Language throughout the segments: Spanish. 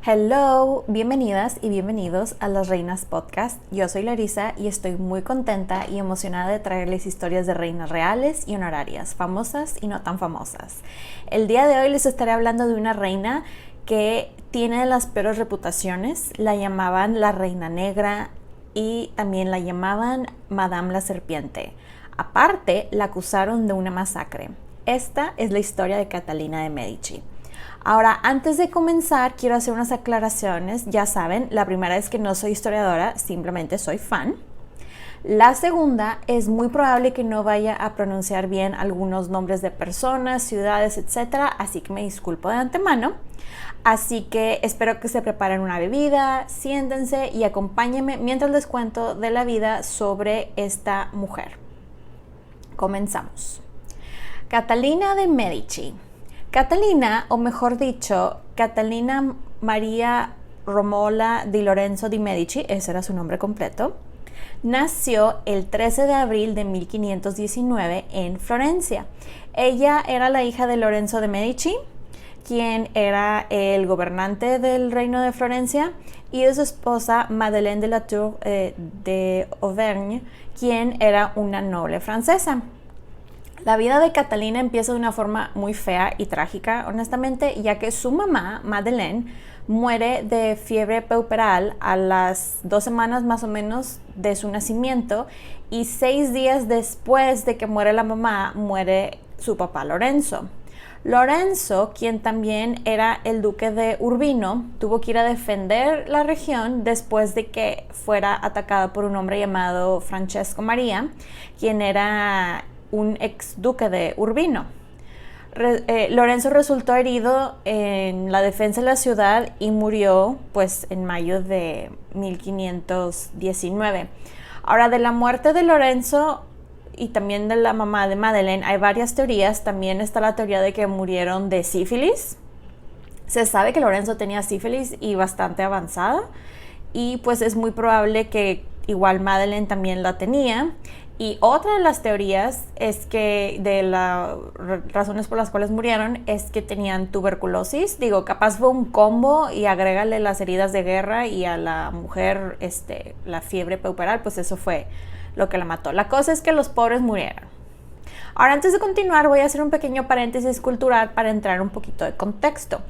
Hello, bienvenidas y bienvenidos a Las Reinas Podcast. Yo soy Larisa y estoy muy contenta y emocionada de traerles historias de reinas reales y honorarias, famosas y no tan famosas. El día de hoy les estaré hablando de una reina que tiene de las peores reputaciones. La llamaban la Reina Negra y también la llamaban Madame la Serpiente. Aparte, la acusaron de una masacre. Esta es la historia de Catalina de Medici. Ahora, antes de comenzar, quiero hacer unas aclaraciones. Ya saben, la primera es que no soy historiadora, simplemente soy fan. La segunda, es muy probable que no vaya a pronunciar bien algunos nombres de personas, ciudades, etc. Así que me disculpo de antemano. Así que espero que se preparen una bebida, siéntense y acompáñenme mientras les cuento de la vida sobre esta mujer. Comenzamos. Catalina de Medici. Catalina, o mejor dicho, Catalina Maria Romola di Lorenzo di Medici, ese era su nombre completo, nació el 13 de abril de 1519 en Florencia. Ella era la hija de Lorenzo de Medici, quien era el gobernante del reino de Florencia, y de su esposa Madeleine de la Tour de Auvergne, quien era una noble francesa. La vida de Catalina empieza de una forma muy fea y trágica, honestamente, ya que su mamá, Madeleine, muere de fiebre puerperal a las 2 semanas más o menos de su nacimiento, y 6 días después de que muere la mamá, muere su papá Lorenzo. Lorenzo, quien también era el duque de Urbino, tuvo que ir a defender la región después de que fuera atacada por un hombre llamado Francesco Maria, quien era un ex duque de Urbino. Lorenzo resultó herido en la defensa de la ciudad y murió pues en mayo de 1519. Ahora, de la muerte de Lorenzo y también de la mamá de Madeleine hay varias teorías. También está la teoría de que murieron de sífilis. Se sabe que Lorenzo tenía sífilis y bastante avanzada, y pues es muy probable que igual Madeleine también la tenía. Y otra de las teorías es que de las razones por las cuales murieron es que tenían tuberculosis. Digo, capaz fue un combo, y agrégale las heridas de guerra y a la mujer la fiebre puerperal, pues eso fue lo que la mató. La cosa es que los pobres murieron. Ahora, antes de continuar, voy a hacer un pequeño paréntesis cultural para entrar un poquito de contexto.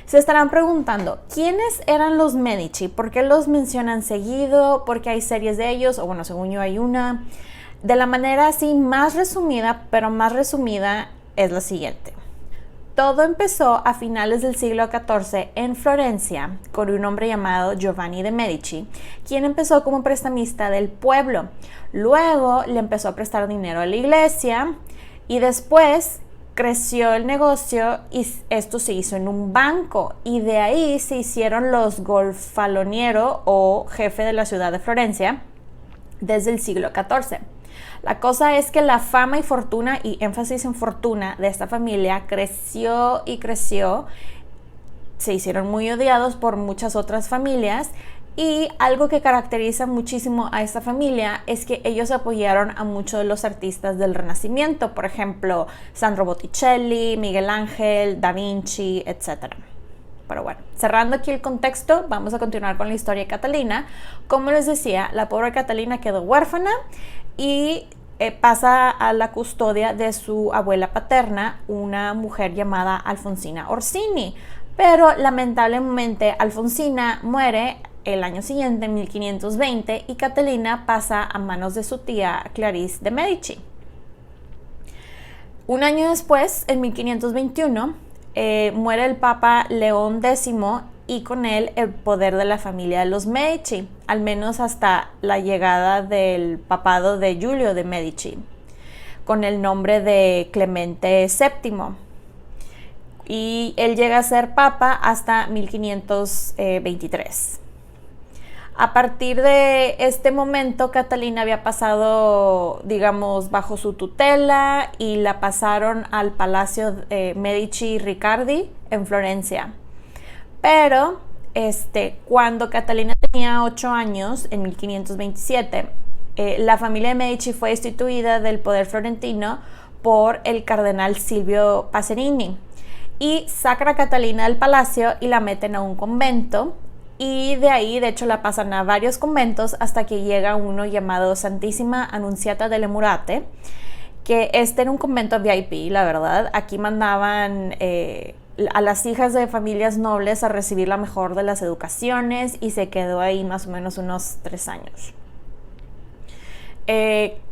Se estarán preguntando, ¿quiénes eran los Medici? ¿Por qué los mencionan seguido? ¿Por qué hay series de ellos? O bueno, según yo hay una. De la manera así más resumida, pero más resumida, es la siguiente. Todo empezó a finales del siglo XIV en Florencia con un hombre llamado Giovanni de Medici, quien empezó como prestamista del pueblo. Luego le empezó a prestar dinero a la iglesia y después creció el negocio y esto se hizo en un banco, y de ahí se hicieron los Gonfalonieri o jefe de la ciudad de Florencia desde el siglo XIV. La cosa es que la fama y fortuna, y énfasis en fortuna, de esta familia creció y creció. Se hicieron muy odiados por muchas otras familias, y algo que caracteriza muchísimo a esta familia es que ellos apoyaron a muchos de los artistas del Renacimiento, por ejemplo, Sandro Botticelli, Miguel Ángel, Da Vinci, etc. Pero bueno, cerrando aquí el contexto, vamos a continuar con la historia de Catalina. Como les decía, la pobre Catalina quedó huérfana y pasa a la custodia de su abuela paterna, una mujer llamada Alfonsina Orsini. Pero lamentablemente Alfonsina muere el año siguiente, en 1520, y Catalina pasa a manos de su tía Clarice de Medici. Un año después, en 1521, muere el Papa León X, y con él el poder de la familia de los Medici, al menos hasta la llegada del papado de Giulio de Medici, con el nombre de Clemente VII. Y él llega a ser papa hasta 1523. A partir de este momento, Catalina había pasado, digamos, bajo su tutela, y la pasaron al Palacio Medici Riccardi en Florencia. Pero cuando Catalina tenía 8 años, en 1527, la familia de Medici fue destituida del poder florentino por el cardenal Silvio Passerini. y sacan a Catalina del palacio y la meten a un convento. Y de ahí, de hecho, la pasan a varios conventos hasta que llega uno llamado Santísima Anunciata delle Murate, que era un convento VIP, la verdad. Aquí mandaban a las hijas de familias nobles a recibir la mejor de las educaciones y se quedó ahí más o menos unos 3 años.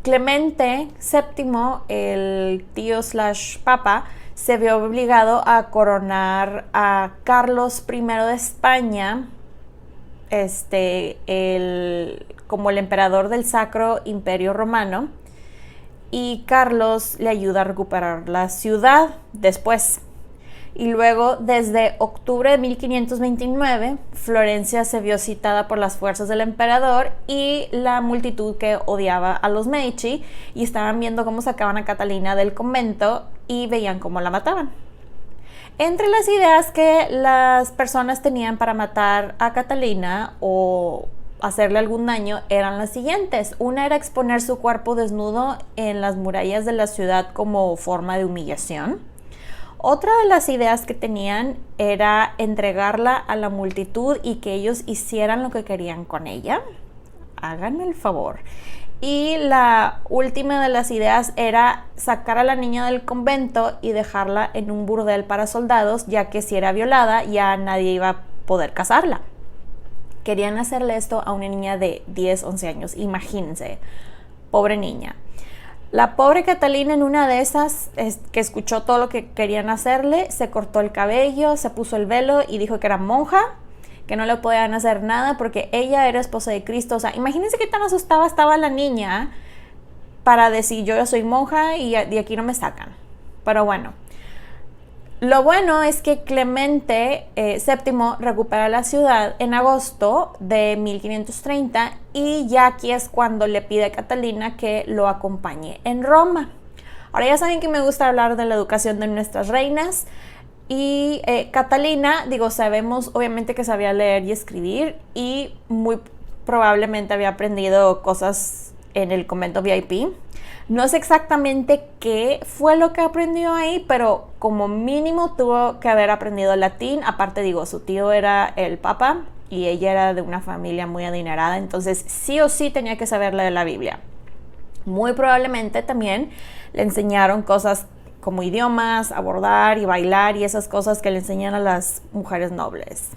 Clemente VII, el tío / papa, se vio obligado a coronar a Carlos I de España, como el emperador del Sacro Imperio Romano, y Carlos le ayuda a recuperar la ciudad después. Y luego, desde octubre de 1529, Florencia se vio citada por las fuerzas del emperador y la multitud que odiaba a los Medici, y estaban viendo cómo sacaban a Catalina del convento y veían cómo la mataban. Entre las ideas que las personas tenían para matar a Catalina o hacerle algún daño eran las siguientes. Una era exponer su cuerpo desnudo en las murallas de la ciudad como forma de humillación. Otra de las ideas que tenían era entregarla a la multitud y que ellos hicieran lo que querían con ella. Háganme el favor. Y la última de las ideas era sacar a la niña del convento y dejarla en un burdel para soldados, ya que si era violada ya nadie iba a poder casarla. Querían hacerle esto a una niña de 10, 11 años, imagínense, pobre niña. La pobre Catalina, en una de esas, que escuchó todo lo que querían hacerle, se cortó el cabello, se puso el velo y dijo que era monja, que no le podían hacer nada porque ella era esposa de Cristo. O sea, imagínense qué tan asustada estaba la niña para decir yo soy monja y de aquí no me sacan. Pero bueno, lo bueno es que Clemente VII recupera la ciudad en agosto de 1530 y ya aquí es cuando le pide a Catalina que lo acompañe en Roma. Ahora ya saben que me gusta hablar de la educación de nuestras reinas. Y Catalina, sabemos obviamente que sabía leer y escribir y muy probablemente había aprendido cosas en el convento VIP. No sé exactamente qué fue lo que aprendió ahí, pero como mínimo tuvo que haber aprendido latín. Aparte, su tío era el papa y ella era de una familia muy adinerada, entonces sí o sí tenía que saber leer la Biblia. Muy probablemente también le enseñaron cosas como idiomas, abordar y bailar y esas cosas que le enseñan a las mujeres nobles.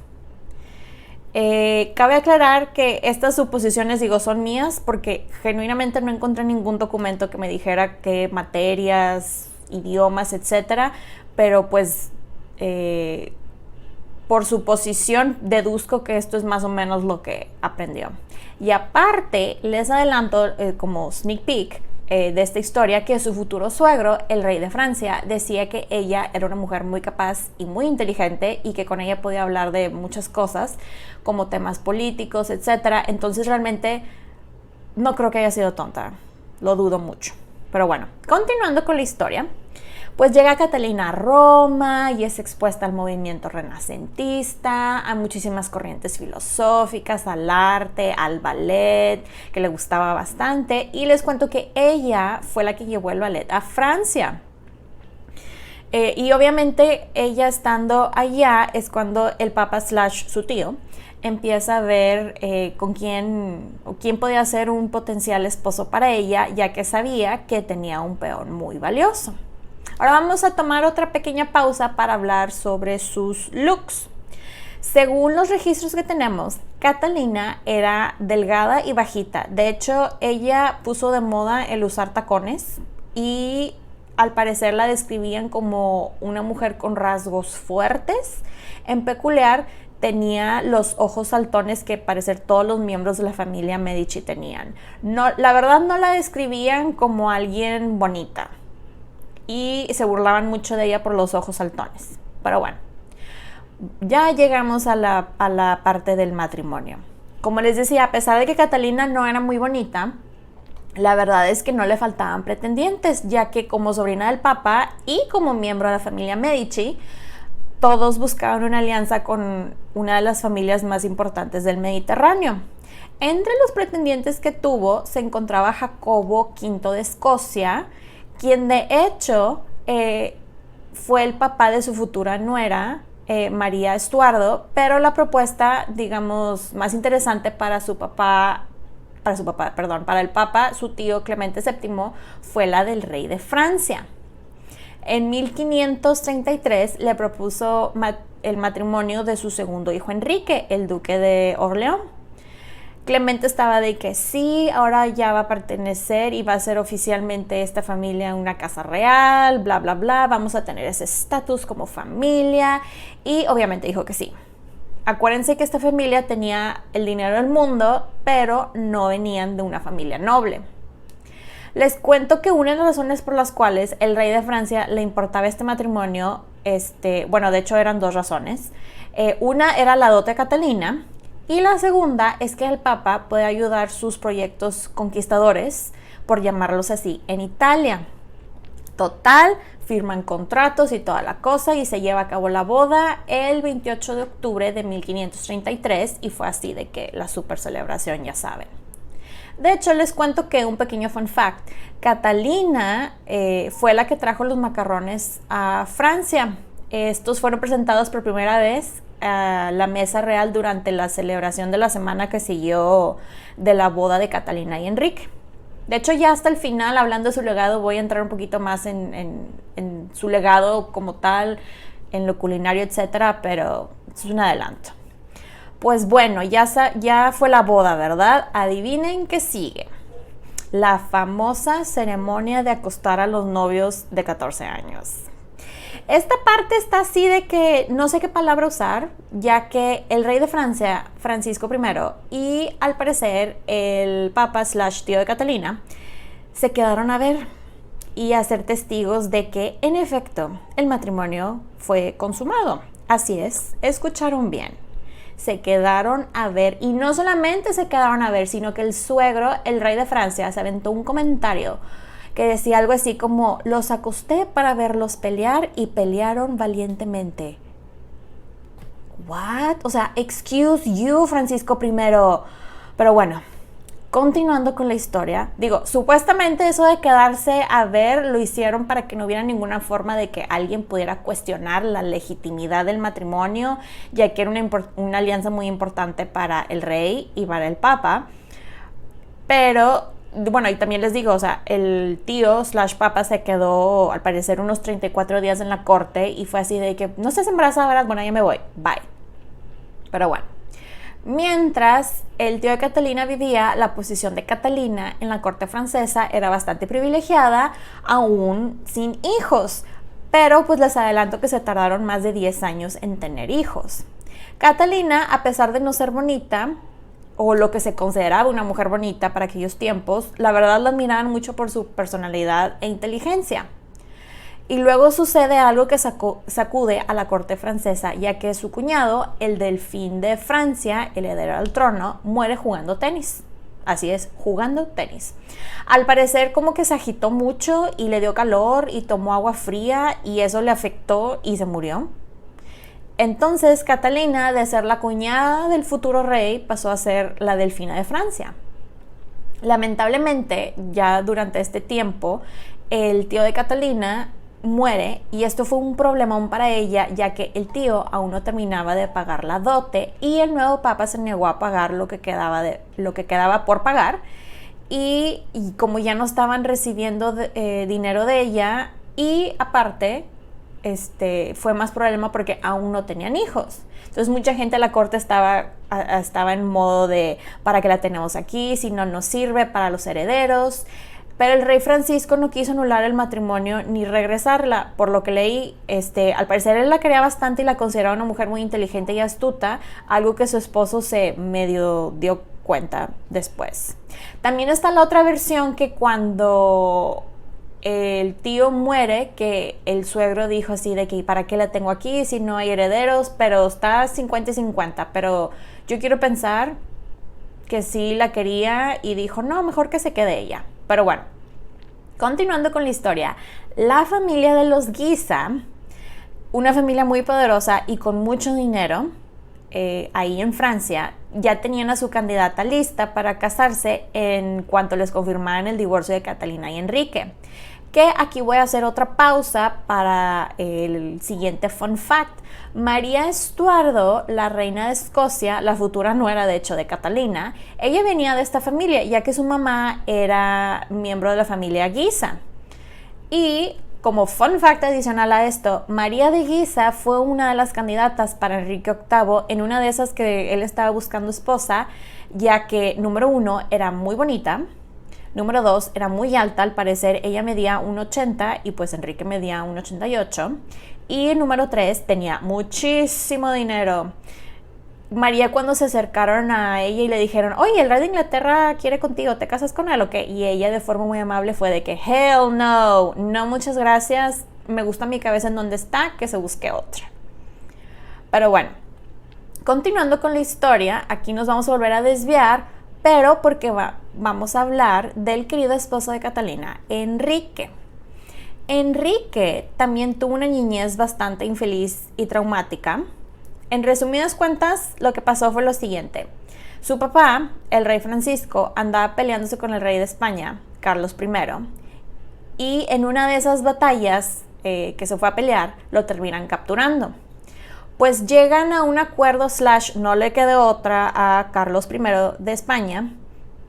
Cabe aclarar que estas suposiciones, son mías porque genuinamente no encontré ningún documento que me dijera qué materias, idiomas, etcétera, pero pues por suposición deduzco que esto es más o menos lo que aprendió. Y aparte, les adelanto como sneak peek de esta historia que su futuro suegro, el rey de Francia, decía que ella era una mujer muy capaz y muy inteligente y que con ella podía hablar de muchas cosas como temas políticos, etc. Entonces realmente no creo que haya sido tonta, lo dudo mucho. Pero bueno, continuando con la historia, pues llega Catalina a Roma y es expuesta al movimiento renacentista, a muchísimas corrientes filosóficas, al arte, al ballet, que le gustaba bastante. Y les cuento que ella fue la que llevó el ballet a Francia. Y obviamente ella estando allá es cuando el papa / su tío empieza a ver con quién podía ser un potencial esposo para ella, ya que sabía que tenía un peón muy valioso. Ahora vamos a tomar otra pequeña pausa para hablar sobre sus looks. Según los registros que tenemos, Catalina era delgada y bajita. De hecho, ella puso de moda el usar tacones y al parecer la describían como una mujer con rasgos fuertes. En peculiar, tenía los ojos saltones que parecer todos los miembros de la familia Medici tenían. No, la verdad no la describían como alguien bonita. Y se burlaban mucho de ella por los ojos saltones. Pero bueno, ya llegamos a la parte del matrimonio. Como les decía, a pesar de que Catalina no era muy bonita, la verdad es que no le faltaban pretendientes, ya que como sobrina del papa y como miembro de la familia Medici, todos buscaban una alianza con una de las familias más importantes del Mediterráneo. Entre los pretendientes que tuvo se encontraba Jacobo V de Escocia, quien de hecho fue el papá de su futura nuera, María Estuardo, pero la propuesta, digamos, más interesante para el Papa, su tío Clemente VII, fue la del rey de Francia. En 1533 le propuso el matrimonio de su segundo hijo Enrique, el duque de Orleans. Clemente estaba de que sí, ahora ya va a pertenecer y va a ser oficialmente esta familia una casa real, bla, bla, bla, vamos a tener ese estatus como familia, y obviamente dijo que sí. Acuérdense que esta familia tenía el dinero del mundo, pero no venían de una familia noble. Les cuento que una de las razones por las cuales el rey de Francia le importaba este matrimonio, de hecho eran dos razones. Una era la dote Catalina, y la segunda es que el Papa puede ayudar sus proyectos conquistadores, por llamarlos así, en Italia. Total, firman contratos y toda la cosa, y se lleva a cabo la boda el 28 de octubre de 1533, y fue así de que la super celebración, ya saben. De hecho, les cuento que un pequeño fun fact: Catalina fue la que trajo los macarrones a Francia. Estos fueron presentados por primera vez a la mesa real durante la celebración de la semana que siguió de la boda de Catalina y Enrique. De hecho, ya hasta el final, hablando de su legado, voy a entrar un poquito más en su legado como tal, en lo culinario, etcétera, pero es un adelanto. Pues bueno, ya fue la boda, ¿verdad? Adivinen qué sigue. La famosa ceremonia de acostar a los novios de 14 años. Esta parte está así de que no sé qué palabra usar, ya que el rey de Francia, Francisco I, y al parecer el papa / tío de Catalina, se quedaron a ver y a ser testigos de que, en efecto, el matrimonio fue consumado. Así es, escucharon bien. Se quedaron a ver, y no solamente se quedaron a ver, sino que el suegro, el rey de Francia, se aventó un comentario que decía algo así como: los acosté para verlos pelear y pelearon valientemente. ¿What? O sea, excuse you, Francisco I. Pero bueno, continuando con la historia, supuestamente eso de quedarse a ver lo hicieron para que no hubiera ninguna forma de que alguien pudiera cuestionar la legitimidad del matrimonio, ya que era una alianza muy importante para el rey y para el papa. Pero bueno, y también les digo, o sea, el tío / papa se quedó al parecer unos 34 días en la corte, y fue así de que no estés embarazada, ¿verdad? Bueno, ya me voy, bye. Pero bueno, mientras el tío de Catalina vivía, la posición de Catalina en la corte francesa era bastante privilegiada, aún sin hijos, pero pues les adelanto que se tardaron más de 10 años en tener hijos. Catalina, a pesar de no ser bonita, o lo que se consideraba una mujer bonita para aquellos tiempos, la verdad la admiraban mucho por su personalidad e inteligencia. Y luego sucede algo que sacude a la corte francesa, ya que su cuñado, el delfín de Francia, el heredero al trono, muere jugando tenis. Así es, jugando tenis. Al parecer como que se agitó mucho y le dio calor y tomó agua fría, y eso le afectó y se murió. Entonces Catalina, de ser la cuñada del futuro rey, pasó a ser la delfina de Francia. Lamentablemente, ya durante este tiempo, el tío de Catalina muere, y esto fue un problemón para ella, ya que el tío aún no terminaba de pagar la dote, y el nuevo papa se negó a pagar lo que quedaba por pagar, y como ya no estaban recibiendo dinero de ella, y aparte fue más problema porque aún no tenían hijos. Entonces mucha gente de la corte estaba en modo de: ¿para qué la tenemos aquí? Si no nos sirve para los herederos. Pero el rey Francisco no quiso anular el matrimonio ni regresarla. Por lo que leí, al parecer él la quería bastante y la consideraba una mujer muy inteligente y astuta, algo que su esposo se medio dio cuenta después. También está la otra versión, que cuando el tío muere, que el suegro dijo así de que: ¿para qué la tengo aquí si no hay herederos? Pero está 50 y 50, pero yo quiero pensar que sí la quería y dijo: no, mejor que se quede ella. Pero bueno, continuando con la historia, la familia de los Guisa, una familia muy poderosa y con mucho dinero, ahí en Francia, ya tenían a su candidata lista para casarse en cuanto les confirmaran el divorcio de Catalina y Enrique. Que aquí voy a hacer otra pausa para el siguiente fun fact. María Estuardo, la reina de Escocia, la futura nuera de hecho de Catalina, ella venía de esta familia, ya que su mamá era miembro de la familia Guisa. Y como fun fact adicional a esto, María de Guisa fue una de las candidatas para Enrique VIII en una de esas que él estaba buscando esposa, ya que número 1 era muy bonita, número 2 era muy alta, al parecer ella medía 1,80 y pues Enrique medía 1,88, y número 3 tenía muchísimo dinero. María, cuando se acercaron a ella y le dijeron, oye, el rey de Inglaterra quiere contigo, ¿te casas con él o qué? Y ella de forma muy amable fue de que, hell no, no muchas gracias, me gusta mi cabeza en donde está, que se busque otra. Pero bueno, continuando con la historia, aquí nos vamos a volver a desviar, pero porque vamos a hablar del querido esposo de Catalina, Enrique. Enrique también tuvo una niñez bastante infeliz y traumática. En resumidas cuentas, lo que pasó fue lo siguiente. Su papá, el rey Francisco, andaba peleándose con el rey de España, Carlos I, y en una de esas batallas que se fue a pelear, lo terminan capturando. Pues llegan a un acuerdo / no le quedó otra a Carlos I de España,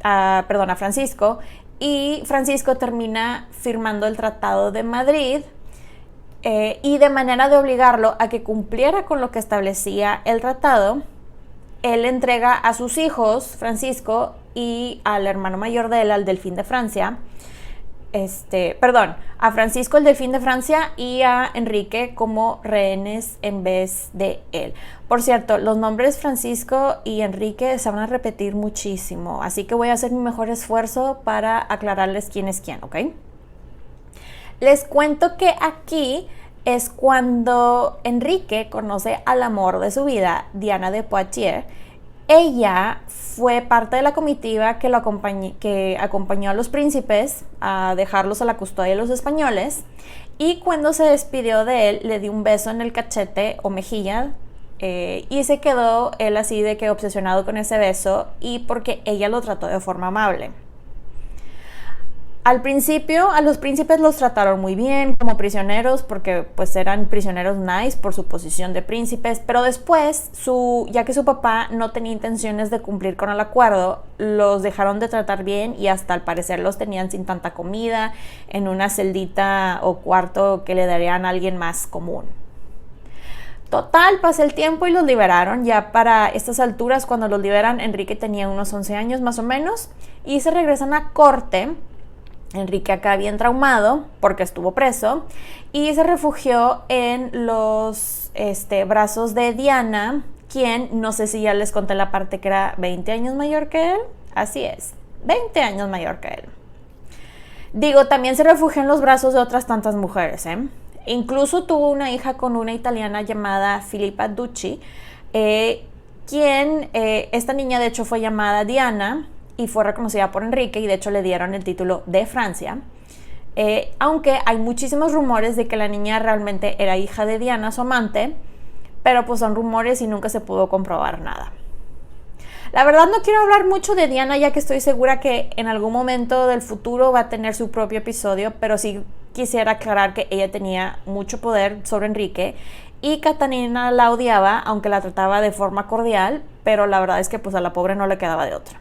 a Francisco, y Francisco termina firmando el Tratado de Madrid, y de manera de obligarlo a que cumpliera con lo que establecía el tratado, él entrega a sus hijos, Francisco, y al hermano mayor de él, al Delfín de Francia, a Francisco el Delfín de Francia y a Enrique como rehenes en vez de él. Por cierto, los nombres Francisco y Enrique se van a repetir muchísimo, así que voy a hacer mi mejor esfuerzo para aclararles quién es quién, ¿ok? Les cuento que aquí es cuando Enrique conoce al amor de su vida, Diana de Poitiers. Ella fue parte de la comitiva que acompañó a los príncipes a dejarlos a la custodia de los españoles, y cuando se despidió de él le dio un beso en el cachete o mejilla, y se quedó él así de que obsesionado con ese beso, y porque ella lo trató de forma amable. Al principio a los príncipes los trataron muy bien como prisioneros, porque pues eran prisioneros nice por su posición de príncipes, pero después, ya que su papá no tenía intenciones de cumplir con el acuerdo, los dejaron de tratar bien y hasta al parecer los tenían sin tanta comida, en una celdita o cuarto que le darían a alguien más común. Total, pasa el tiempo y los liberaron. Ya para estas alturas, cuando los liberan, Enrique tenía unos 11 años más o menos, y se regresan a corte. Enrique acá bien traumado porque estuvo preso y se refugió en los brazos de Diana, quien, no sé si ya les conté la parte que era 20 años mayor que él. Así es, 20 años mayor que él. Digo, también se refugió en los brazos de otras tantas mujeres, Incluso tuvo una hija con una italiana llamada Filippa Ducci, esta niña de hecho fue llamada Diana y fue reconocida por Enrique, y de hecho le dieron el título de Francia, aunque hay muchísimos rumores de que la niña realmente era hija de Diana, su amante, pero pues son rumores y nunca se pudo comprobar nada. La verdad no quiero hablar mucho de Diana, ya que estoy segura que en algún momento del futuro va a tener su propio episodio, pero sí quisiera aclarar que ella tenía mucho poder sobre Enrique, y Catalina la odiaba, aunque la trataba de forma cordial, pero la verdad es que pues a la pobre no le quedaba de otra.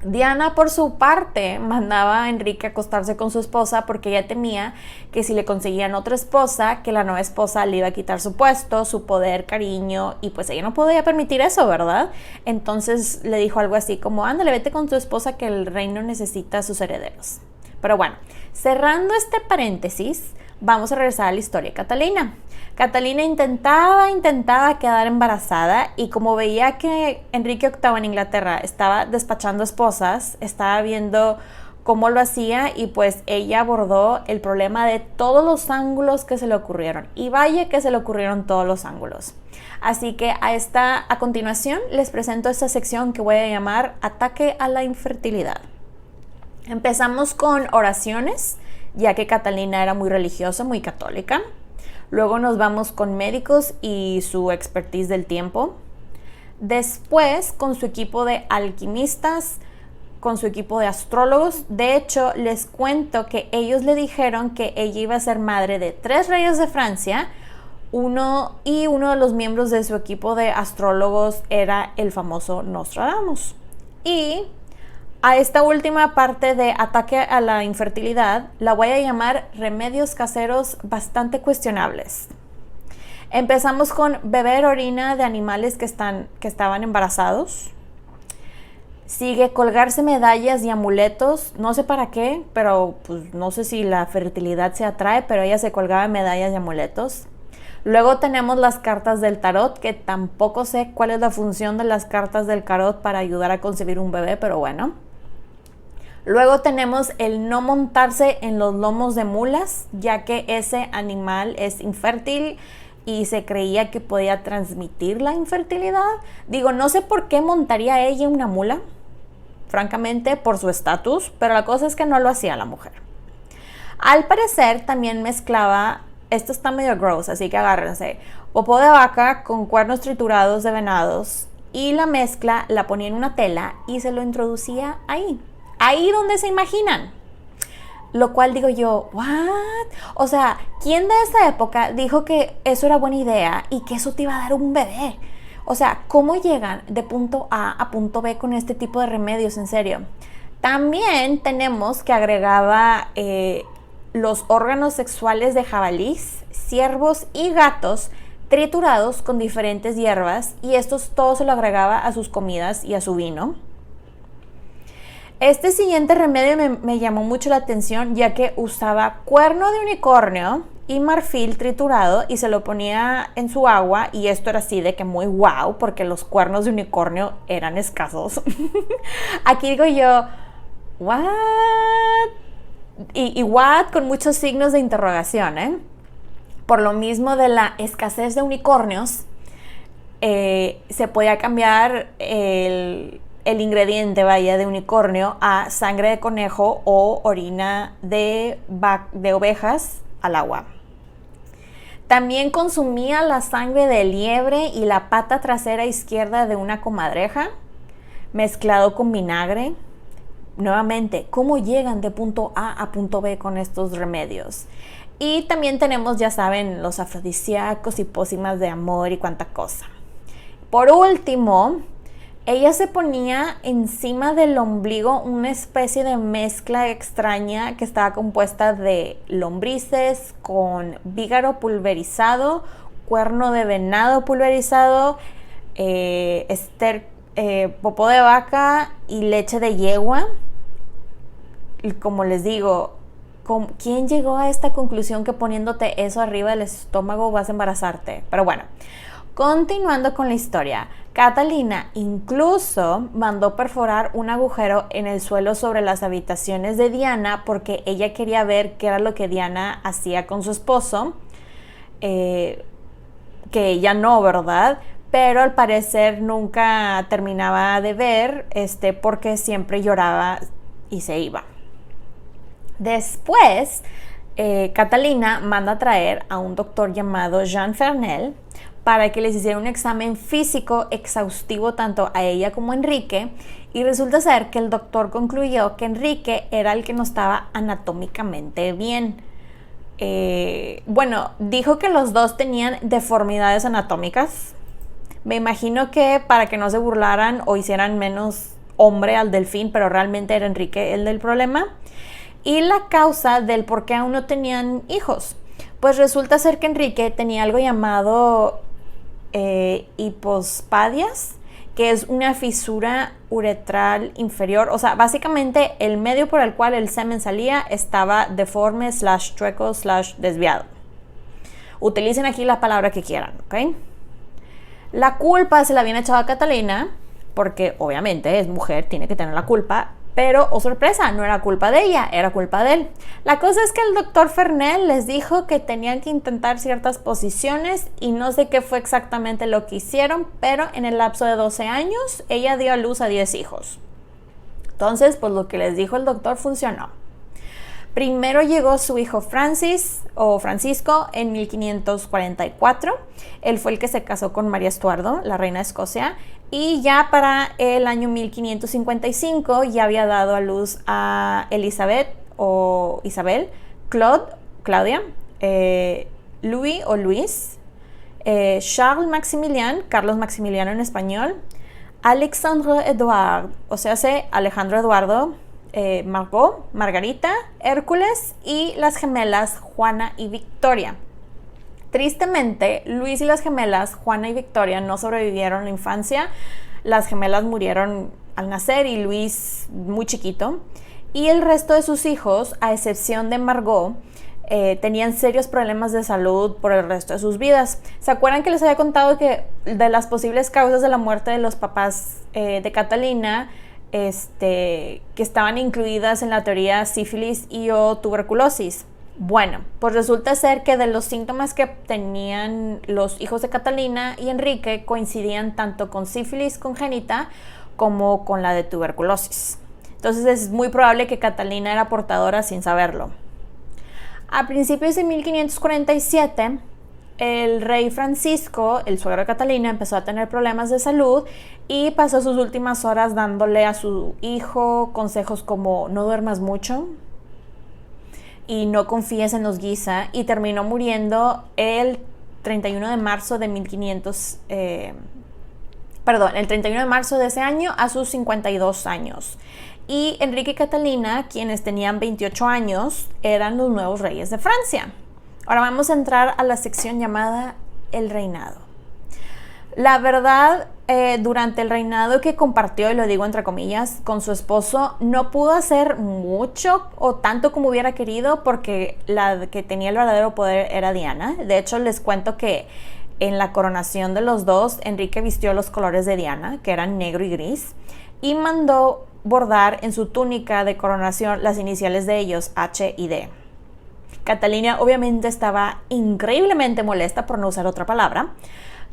Diana, por su parte, mandaba a Enrique a acostarse con su esposa porque ella temía que si le conseguían otra esposa, que la nueva esposa le iba a quitar su puesto, su poder, cariño, y pues ella no podía permitir eso, ¿verdad? Entonces le dijo algo así como, ándale, vete con tu esposa que el reino necesita a sus herederos. Pero bueno, cerrando este paréntesis, vamos a regresar a la historia de Catalina. Catalina intentaba quedar embarazada, y como veía que Enrique VIII en Inglaterra estaba despachando esposas, estaba viendo cómo lo hacía, y pues ella abordó el problema de todos los ángulos que se le ocurrieron. Y vaya que se le ocurrieron todos los ángulos. Así que a continuación les presento esta sección que voy a llamar Ataque a la Infertilidad. Empezamos con oraciones, ya que Catalina era muy religiosa, muy católica. Luego nos vamos con médicos y su expertise del tiempo. Después con su equipo de alquimistas, con su equipo de astrólogos. De hecho, les cuento que ellos le dijeron que ella iba a ser madre de 3 reyes de Francia. Uno de los miembros de su equipo de astrólogos era el famoso Nostradamus. Y a esta última parte de ataque a la infertilidad la voy a llamar remedios caseros bastante cuestionables. Empezamos con beber orina de animales que estaban embarazados. Sigue colgarse medallas y amuletos, no sé para qué, pero pues no sé si la fertilidad se atrae, pero ella se colgaba medallas y amuletos. Luego tenemos las cartas del tarot, que tampoco sé cuál es la función de las cartas del tarot para ayudar a concebir un bebé, pero bueno. Luego tenemos el no montarse en los lomos de mulas, ya que ese animal es infértil y se creía que podía transmitir la infertilidad. Digo, no sé por qué montaría ella una mula, francamente por su estatus, pero la cosa es que no lo hacía la mujer. Al parecer también mezclaba, esto está medio gross, así que agárrense, popó de vaca con cuernos triturados de venados, y la mezcla la ponía en una tela y se lo introducía ahí donde se imaginan. Lo cual digo yo, ¿what? O sea, ¿quién de esa época dijo que eso era buena idea y que eso te iba a dar un bebé? O sea, ¿cómo llegan de punto A a punto B con este tipo de remedios? En serio. También tenemos que agregaba los órganos sexuales de jabalís, ciervos y gatos triturados con diferentes hierbas, y todo se lo agregaba a sus comidas y a su vino. Este siguiente remedio me llamó mucho la atención, ya que usaba cuerno de unicornio y marfil triturado y se lo ponía en su agua, y esto era así de que muy wow, porque los cuernos de unicornio eran escasos. Aquí digo yo, ¿what? Y what con muchos signos de interrogación, ¿eh? Por lo mismo de la escasez de unicornios, se podía cambiar el ingrediente, de unicornio a sangre de conejo o orina de ovejas al agua. También consumía la sangre de liebre y la pata trasera izquierda de una comadreja, mezclado con vinagre. Nuevamente, ¿cómo llegan de punto A a punto B con estos remedios? Y también tenemos, ya saben, los afrodisíacos y pócimas de amor y cuánta cosa. Por último, ella se ponía encima del ombligo una especie de mezcla extraña que estaba compuesta de lombrices con vígaro pulverizado, cuerno de venado pulverizado, popó de vaca y leche de yegua. Y como les digo, ¿quién llegó a esta conclusión que poniéndote eso arriba del estómago vas a embarazarte? Pero bueno, continuando con la historia, Catalina incluso mandó perforar un agujero en el suelo sobre las habitaciones de Diana, porque ella quería ver qué era lo que Diana hacía con su esposo, que ella no, ¿verdad? Pero al parecer nunca terminaba de ver, porque siempre lloraba y se iba. Después, Catalina manda a traer a un doctor llamado Jean Fernel para que les hiciera un examen físico exhaustivo tanto a ella como a Enrique, y resulta ser que el doctor concluyó que Enrique era el que no estaba anatómicamente bien. Dijo que los dos tenían deformidades anatómicas. Me imagino que para que no se burlaran o hicieran menos hombre al delfín, pero realmente era Enrique el del problema. Y la causa del por qué aún no tenían hijos, pues resulta ser que Enrique tenía algo llamado hipospadias, que es una fisura uretral inferior. O sea, básicamente el medio por el cual el semen salía estaba deforme, /chueco, /desviado. Utilicen aquí la palabra que quieran, ¿ok? La culpa se la habían echado a Catalina, porque obviamente es mujer, tiene que tener la culpa. Pero, oh sorpresa, no era culpa de ella, era culpa de él. La cosa es que el doctor Fernel les dijo que tenían que intentar ciertas posiciones, y no sé qué fue exactamente lo que hicieron, pero en el lapso de 12 años ella dio a luz a 10 hijos. Entonces, pues lo que les dijo el doctor funcionó. Primero llegó su hijo Francisco en 1544. Él fue el que se casó con María Estuardo, la reina de Escocia. Y ya para el año 1555 ya había dado a luz a Elizabeth o Isabel, Claudia, Louis o Luis, Charles Maximilian, Carlos Maximiliano en español, Alexandre Edouard, o sea, Alejandro Eduardo, Margot, Margarita, Hércules y las gemelas Juana y Victoria. Tristemente, Luis y las gemelas Juana y Victoria no sobrevivieron la infancia. Las gemelas murieron al nacer y Luis muy chiquito. Y el resto de sus hijos, a excepción de Margot, tenían serios problemas de salud por el resto de sus vidas. ¿Se acuerdan que les había contado que de las posibles causas de la muerte de los papás de Catalina, que estaban incluidas en la teoría sífilis y o tuberculosis? Bueno, pues resulta ser que de los síntomas que tenían los hijos de Catalina y Enrique coincidían tanto con sífilis congénita como con la de tuberculosis. Entonces es muy probable que Catalina era portadora sin saberlo. A principios de 1547, el rey Francisco, el suegro de Catalina, empezó a tener problemas de salud y pasó sus últimas horas dándole a su hijo consejos como no duermas mucho y no confíes en los Guisa, y terminó muriendo el 31 de marzo de 31 de marzo de ese año a sus 52 años. Y Enrique y Catalina, quienes tenían 28 años, eran los nuevos reyes de Francia. Ahora vamos a entrar a la sección llamada El Reinado. La verdad, durante el reinado que compartió, y lo digo entre comillas, con su esposo, no pudo hacer mucho o tanto como hubiera querido, porque la que tenía el verdadero poder era Diana. De hecho, les cuento que en la coronación de los dos, Enrique vistió los colores de Diana, que eran negro y gris, y mandó bordar en su túnica de coronación las iniciales de ellos, H y D. Catalina obviamente estaba increíblemente molesta, por no usar otra palabra,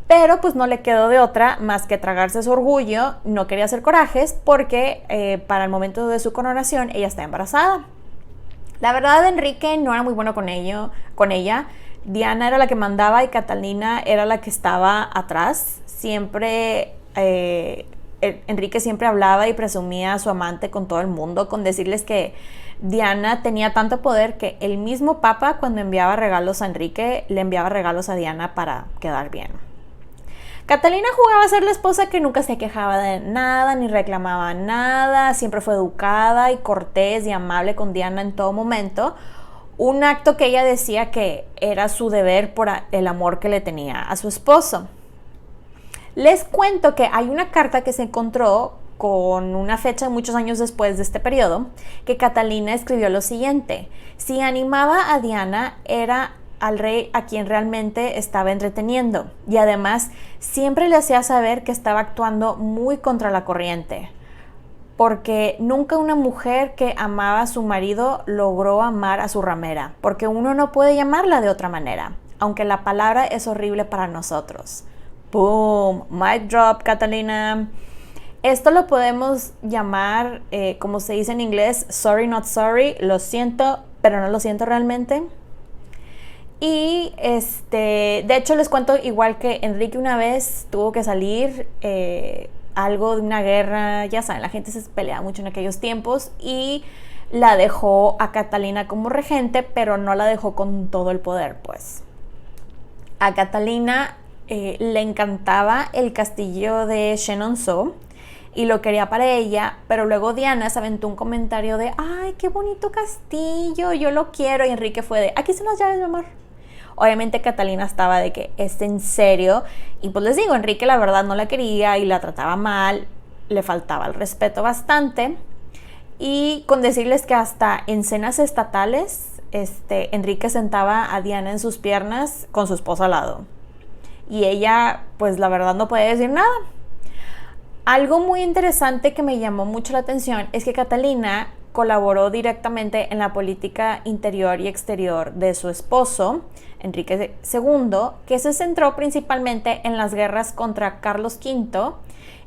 pero pues no le quedó de otra más que tragarse su orgullo. No quería hacer corajes porque para el momento de su coronación ella está embarazada. La verdad, Enrique no era muy bueno con ella. Diana era la que mandaba y Catalina era la que estaba atrás. Enrique siempre hablaba y presumía a su amante con todo el mundo, con decirles que Diana tenía tanto poder que el mismo Papa, cuando enviaba regalos a Enrique, le enviaba regalos a Diana para quedar bien. Catalina jugaba a ser la esposa que nunca se quejaba de nada ni reclamaba nada, siempre fue educada y cortés y amable con Diana en todo momento, un acto que ella decía que era su deber por el amor que le tenía a su esposo. Les cuento que hay una carta que se encontró con una fecha muchos años después de este periodo, que Catalina escribió lo siguiente: si animaba a Diana era al rey a quien realmente estaba entreteniendo, y además siempre le hacía saber que estaba actuando muy contra la corriente, porque nunca una mujer que amaba a su marido logró amar a su ramera, porque uno no puede llamarla de otra manera, aunque la palabra es horrible para nosotros. ¡Boom! Mic drop, Catalina. Esto lo podemos llamar, como se dice en inglés, sorry not sorry, lo siento, pero no lo siento realmente. Y de hecho les cuento igual que Enrique una vez tuvo que salir, algo de una guerra, ya saben, la gente se peleaba mucho en aquellos tiempos, y la dejó a Catalina como regente, pero no la dejó con todo el poder, pues. A Catalina le encantaba el castillo de Chenonceau y lo quería para ella, pero luego Diana se aventó un comentario de ¡ay, qué bonito castillo! Yo lo quiero, y Enrique fue de ¡aquí están las llaves, mi amor! Obviamente Catalina estaba de que ¿es en serio? Y pues les digo, Enrique la verdad no la quería y la trataba mal, le faltaba el respeto bastante, y con decirles que hasta en cenas estatales Enrique sentaba a Diana en sus piernas con su esposa al lado, y ella pues la verdad no podía decir nada. Algo muy interesante que me llamó mucho la atención es que Catalina colaboró directamente en la política interior y exterior de su esposo, Enrique II, que se centró principalmente en las guerras contra Carlos V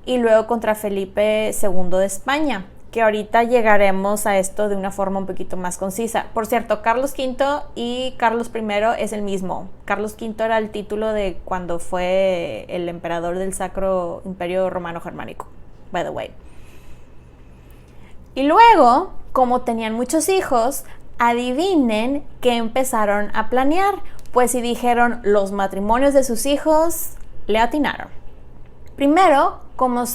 y luego contra Felipe II de España. que ahorita llegaremos a esto de una forma un poquito más concisa. Por cierto, Carlos V y Carlos I es el mismo. Carlos V era el título de cuando fue el emperador del Sacro Imperio Romano Germánico, by the way. Y luego, como tenían muchos hijos, adivinen qué empezaron a planear. Pues si dijeron los matrimonios de sus hijos, le atinaron. Primero, como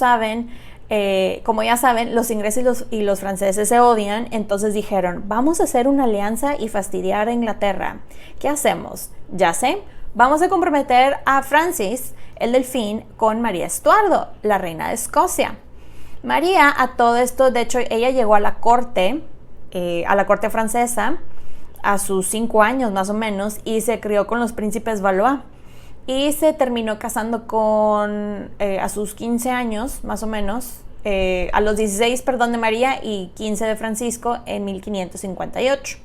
ya saben, los ingleses y los franceses se odian, entonces dijeron, vamos a hacer una alianza y fastidiar a Inglaterra. ¿Qué hacemos? Ya sé, vamos a comprometer a Francis, el delfín, con María Estuardo, la reina de Escocia. María, a todo esto, de hecho, ella llegó a la corte francesa a sus 5 años más o menos y se crió con los príncipes Valois y se terminó casando a sus 15 años más o menos, a los 16, de María y 15 de Francisco en 1558.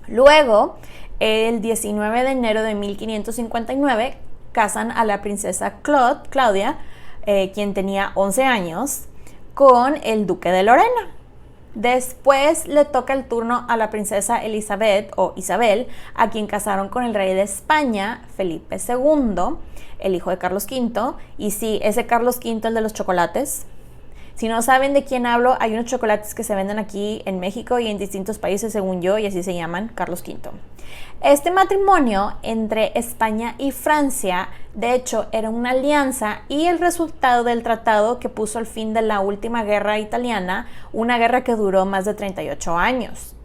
Luego, el 19 de enero de 1559, casan a la princesa Claudia, quien tenía 11 años, con el duque de Lorena. Después le toca el turno a la princesa Elizabeth o Isabel, a quien casaron con el rey de España, Felipe II, el hijo de Carlos V. Y sí, ese Carlos V, el de los chocolates. Si no saben de quién hablo, hay unos chocolates que se venden aquí en México y en distintos países, según yo, y así se llaman, Carlos V. Este matrimonio entre España y Francia, de hecho, era una alianza y el resultado del tratado que puso el fin de la última guerra italiana, una guerra que duró más de 38 años.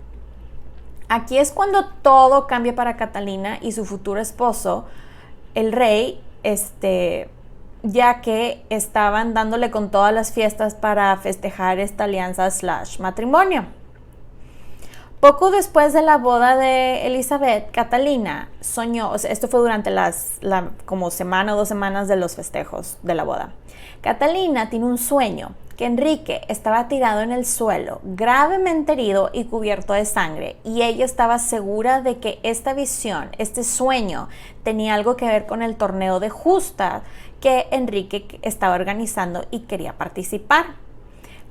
Aquí es cuando todo cambia para Catalina y su futuro esposo, el rey, ya que estaban dándole con todas las fiestas para festejar esta alianza / matrimonio. Poco después de la boda de Elizabeth, Catalina soñó, esto fue durante como semana o 2 semanas de los festejos de la boda. Catalina tiene un sueño que Enrique estaba tirado en el suelo, gravemente herido y cubierto de sangre, y ella estaba segura de que esta visión, este sueño, tenía algo que ver con el torneo de justa que Enrique estaba organizando y quería participar.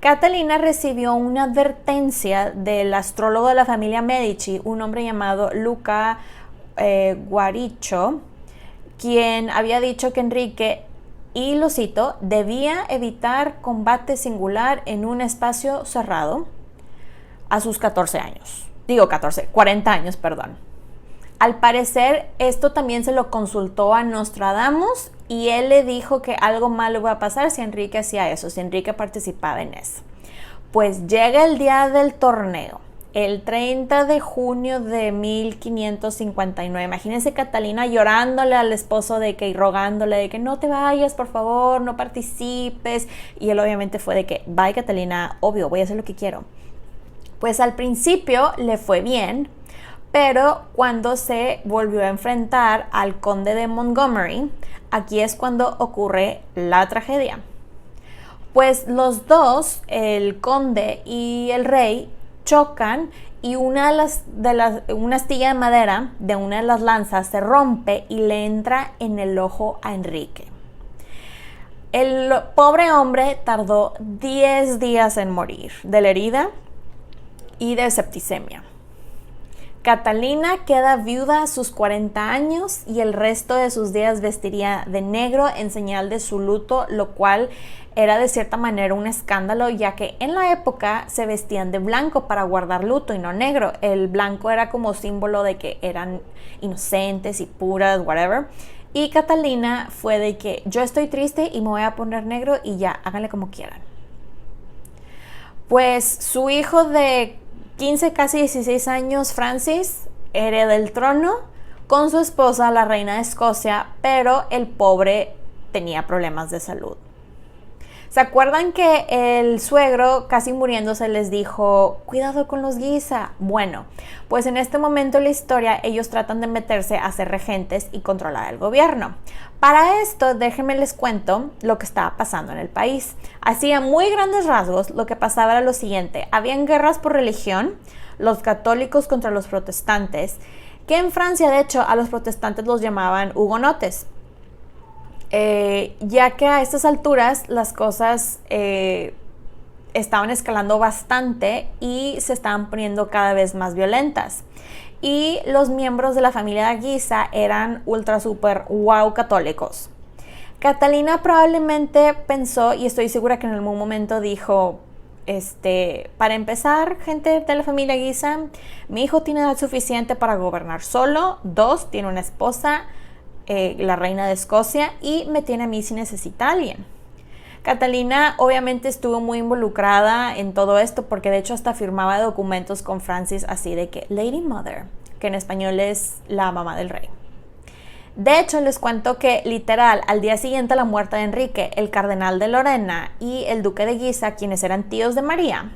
Catalina recibió una advertencia del astrólogo de la familia Medici, un hombre llamado Luca Guarico, quien había dicho que Enrique, y lo cito, debía evitar combate singular en un espacio cerrado a sus 40 años, perdón. Al parecer, esto también se lo consultó a Nostradamus y él le dijo que algo malo iba a pasar si Enrique hacía eso, si Enrique participaba en eso. Pues llega el día del torneo, el 30 de junio de 1559. Imagínense Catalina llorándole al esposo y rogándole de que no te vayas, por favor, no participes. Y él obviamente fue de que, bye Catalina, obvio, voy a hacer lo que quiero. Pues al principio le fue bien, pero cuando se volvió a enfrentar al conde de Montgomery, aquí es cuando ocurre la tragedia. Pues los dos, el conde y el rey, chocan y una astilla de madera de una de las lanzas se rompe y le entra en el ojo a Enrique. El pobre hombre tardó 10 días en morir de la herida y de septicemia. Catalina queda viuda a sus 40 años y el resto de sus días vestiría de negro en señal de su luto, lo cual era de cierta manera un escándalo, ya que en la época se vestían de blanco para guardar luto y no negro. El blanco era como símbolo de que eran inocentes y puras, whatever. Y Catalina fue de que yo estoy triste y me voy a poner negro y ya, háganle como quieran. Pues su hijo de 15, casi 16 años, Francis, hereda el trono con su esposa, la reina de Escocia, pero el pobre tenía problemas de salud. ¿Se acuerdan que el suegro, casi muriéndose, les dijo, cuidado con los Guisa? Bueno, pues en este momento de la historia ellos tratan de meterse a ser regentes y controlar el gobierno. Para esto, déjenme les cuento lo que estaba pasando en el país. Así, a muy grandes rasgos, lo que pasaba era lo siguiente. Habían guerras por religión, los católicos contra los protestantes, que en Francia, de hecho, a los protestantes los llamaban hugonotes. Ya que a estas alturas las cosas estaban escalando bastante y se estaban poniendo cada vez más violentas. Y los miembros de la familia de Guisa eran ultra super wow católicos. Catalina probablemente pensó, y estoy segura que en algún momento dijo, para empezar, gente de la familia Guisa, mi hijo tiene edad suficiente para gobernar solo. 2, tiene una esposa, la reina de Escocia, y me tiene a mí si necesita a alguien. Catalina obviamente estuvo muy involucrada en todo esto porque de hecho hasta firmaba documentos con Francis así de que Lady Mother, que en español es la mamá del rey. De hecho, les cuento que literal al día siguiente a la muerte de Enrique, el cardenal de Lorena y el duque de Guisa, quienes eran tíos de María,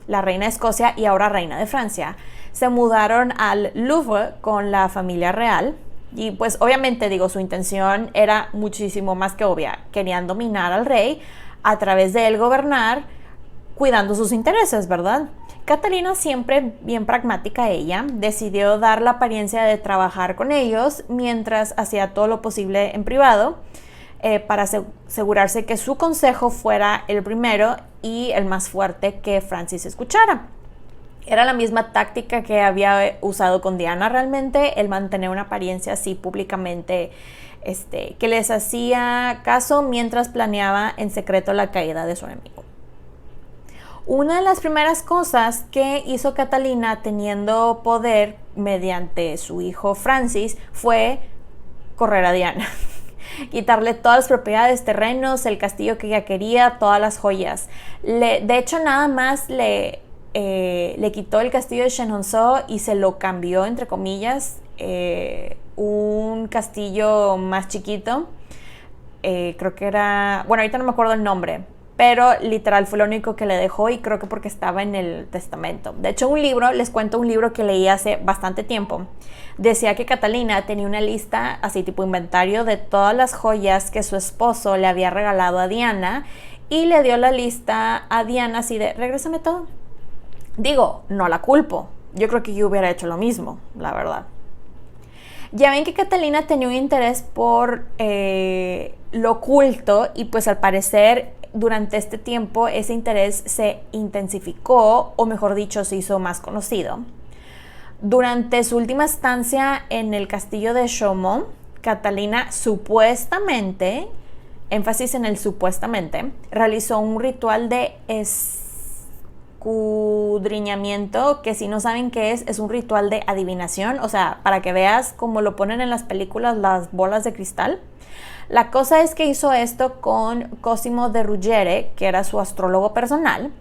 la reina de Escocia y ahora reina de Francia, se mudaron al Louvre con la familia real. Y pues obviamente su intención era muchísimo más que obvia. Querían dominar al rey, a través de él gobernar, cuidando sus intereses, ¿verdad? Catalina, siempre bien pragmática ella, decidió dar la apariencia de trabajar con ellos mientras hacía todo lo posible en privado para asegurarse que su consejo fuera el primero y el más fuerte que Francis escuchara. Era la misma táctica que había usado con Diana realmente, el mantener una apariencia así públicamente, que les hacía caso mientras planeaba en secreto la caída de su enemigo. Una de las primeras cosas que hizo Catalina teniendo poder mediante su hijo Francis fue correr a Diana. Quitarle todas las propiedades, terrenos, el castillo que ella quería, todas las joyas. De hecho, nada más le quitó el castillo de Chenonceau y se lo cambió, entre comillas, un castillo más chiquito. Creo que era... Bueno, ahorita no me acuerdo el nombre, pero literal fue lo único que le dejó y creo que porque estaba en el testamento. De hecho, les cuento un libro que leí hace bastante tiempo. Decía que Catalina tenía una lista, así tipo inventario, de todas las joyas que su esposo le había regalado a Diana y le dio la lista a Diana así de, regrésame todo. No la culpo. Yo creo que yo hubiera hecho lo mismo, la verdad. Ya ven que Catalina tenía un interés por lo oculto y pues al parecer durante este tiempo ese interés se intensificó, o mejor dicho, se hizo más conocido. Durante su última estancia en el castillo de Chaumont, Catalina supuestamente, énfasis en el supuestamente, realizó un ritual de escudriñamiento, que si no saben qué es un ritual de adivinación, o sea, para que veas como lo ponen en las películas, las bolas de cristal. La cosa es que hizo esto con Cosimo de Ruggiere, que era su astrólogo personal,